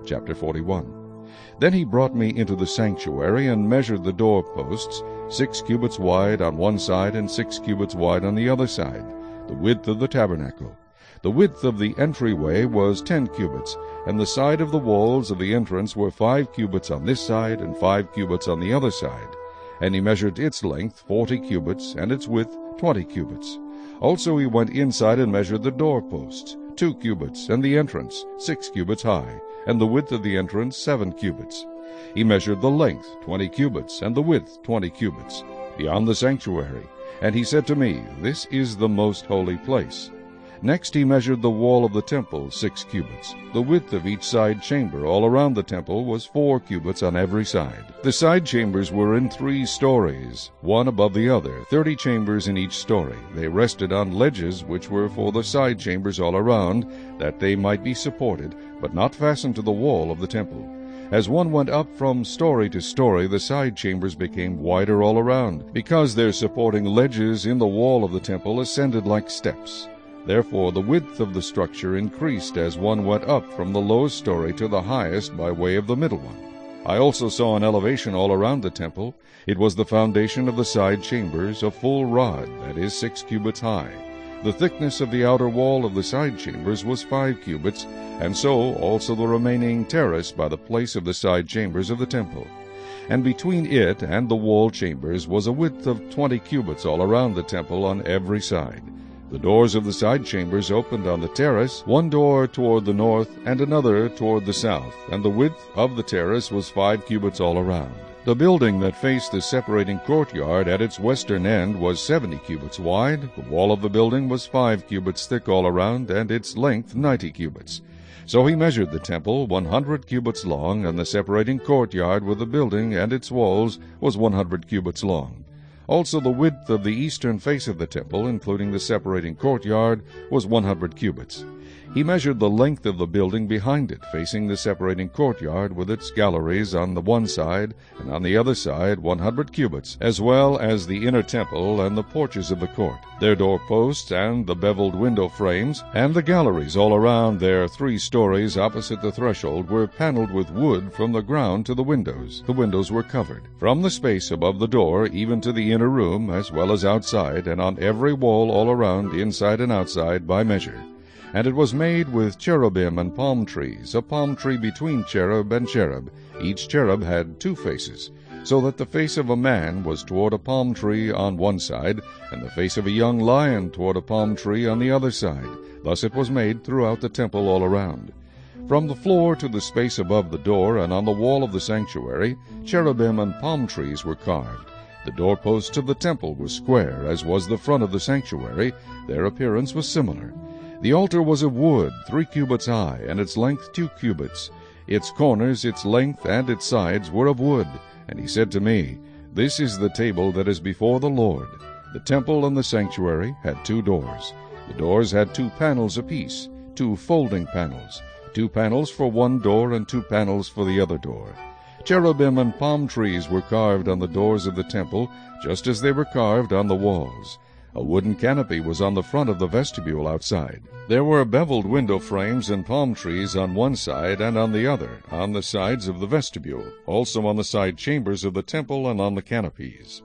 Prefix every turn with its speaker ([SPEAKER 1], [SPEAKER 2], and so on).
[SPEAKER 1] Chapter 41. Then he brought me into the sanctuary, and measured the doorposts, 6 cubits wide on one side, and 6 cubits wide on the other side, the width of the tabernacle. The width of the entryway was 10 cubits, and the side of the walls of the entrance were 5 cubits on this side, and 5 cubits on the other side. And he measured its length 40 cubits, and its width 20 cubits. Also he went inside and measured the doorposts, 2 cubits, and the entrance 6 cubits high, and the width of the entrance 7 cubits. He measured the length 20 cubits, and the width 20 cubits, beyond the sanctuary. And he said to me, This is the most holy place. Next he measured the wall of the temple 6 cubits. The width of each side chamber all around the temple was 4 cubits on every side. The side chambers were in 3 stories, one above the other, 30 chambers in each story. They rested on ledges which were for the side chambers all around, that they might be supported, but not fastened to the wall of the temple. As one went up from story to story, the side chambers became wider all around, because their supporting ledges in the wall of the temple ascended like steps. Therefore the width of the structure increased as one went up from the lowest story to the highest by way of the middle one. I also saw an elevation all around the temple. It was the foundation of the side chambers, a full rod, that is 6 cubits high. The thickness of the outer wall of the side chambers was 5 cubits, and so also the remaining terrace by the place of the side chambers of the temple. And between it and the wall chambers was a width of 20 cubits all around the temple on every side. The doors of the side chambers opened on the terrace, one door toward the north and another toward the south, and the width of the terrace was 5 cubits all around. The building that faced the separating courtyard at its western end was 70 cubits wide. The wall of the building was 5 cubits thick all around, and its length 90 cubits. So he measured the temple 100 cubits long, and the separating courtyard with the building and its walls was 100 cubits long. Also the width of the eastern face of the temple, including the separating courtyard, was 100 cubits. He measured the length of the building behind it, facing the separating courtyard, with its galleries on the one side, and on the other side 100 cubits, as well as the inner temple and the porches of the court, their doorposts and the beveled window frames, and the galleries all around their 3 stories opposite the threshold were paneled with wood from the ground to the windows. The windows were covered, from the space above the door even to the inner room, as well as outside, and on every wall all around, inside and outside, by measure. And it was made with cherubim and palm trees, a palm tree between cherub and cherub. Each cherub had 2 faces, so that the face of a man was toward a palm tree on one side, and the face of a young lion toward a palm tree on the other side. Thus it was made throughout the temple all around. From the floor to the space above the door and on the wall of the sanctuary, cherubim and palm trees were carved. The doorposts of the temple were square, as was the front of the sanctuary. Their appearance was similar. The altar was of wood, 3 cubits high, and its length 2 cubits. Its corners, its length, and its sides were of wood. And he said to me, This is the table that is before the Lord. The temple and the sanctuary had 2 doors. The doors had 2 panels apiece, 2 folding panels, 2 panels for one door and 2 panels for the other door. Cherubim and palm trees were carved on the doors of the temple, just as they were carved on the walls. A wooden canopy was on the front of the vestibule outside. There were beveled window frames and palm trees on one side and on the other, on the sides of the vestibule, also on the side chambers of the temple and on the canopies.